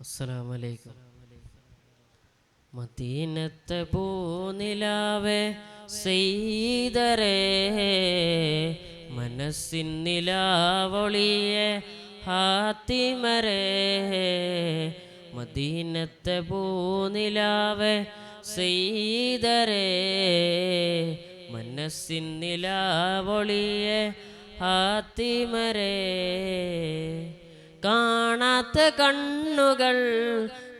അസ്സലാമലൈക്കും. മദീനത്തെ പൂനിലാവേ സെയ്തരേ, മനസ്സിൻ നിലാവൊളിയെ ഹാത്തിമരേ. മദീനത്തെ പൂനിലാവേ സെയ്തരേ, മനസ്സിൻ നിലാവൊളിയെ ഹാത്തിമരേ. കാണാത്ത കണ്ണുകൾ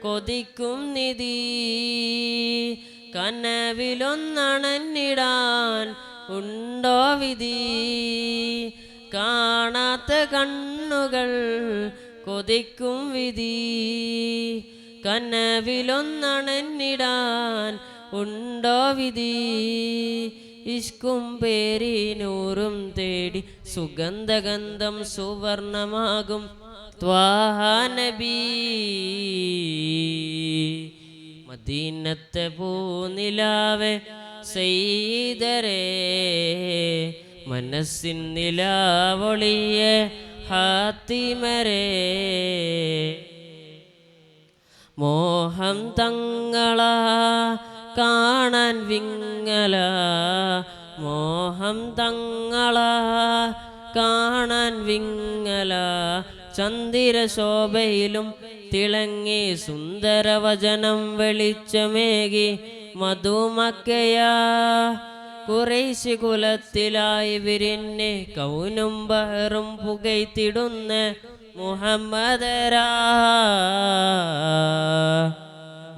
കൊതിക്കും നിധി, കനവിലൊന്നണഞ്ഞിടാൻ ഉണ്ടോ വിധി. കാണാത്ത കണ്ണുകൾ കൊതിക്കും വിധി, കനവിലൊന്നണഞ്ഞിടാൻ ഉണ്ടോ വിധി. ഇഷ്കും പേരിനൂറും തേടി സുഗന്ധഗന്ധം സുവർണമാകും ത്വാഹ നബി. മദീനത്തെ പൂനിലാവേ സെയ്തരേ, മനസ്സിൻ നിലാവൊളിയെ ഹാത്തിമരേ. മോഹം തങ്ങളാ കാണാൻ വിങ്ങല, മോഹം തങ്ങളാ കാണാൻ വിങ്ങല. ചന്ദിരശോഭയിലും തിളങ്ങി സുന്ദരവചനം വെളിച്ചമേകി മധുമക്കയാ. ഖുറൈശി കുലത്തിലായി വിരിഞ്ഞ് കൗനും ബഹറും പുകയ്ത്തിടുന്ന മുഹമ്മദരാ.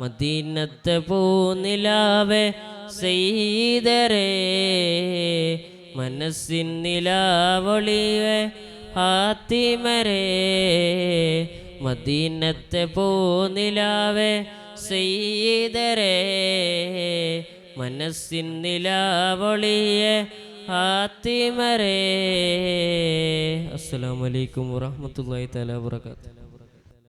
മദീനത്തെ പൂനിലാവേ സെയ്തരേ, മനസ്സിൻ നിലാവൊളിയെ ഹാത്തിമരേ. മദീനത്തെ പൂനിലാവേ സെയ്തരേ, മനസ്സിൻ നിലാവൊളിയെ ഹാത്തിമരേ. അസ്സലാമു അലൈക്കും വറഹ്മത്തുള്ളാഹി തആല വബറകാതുഹു.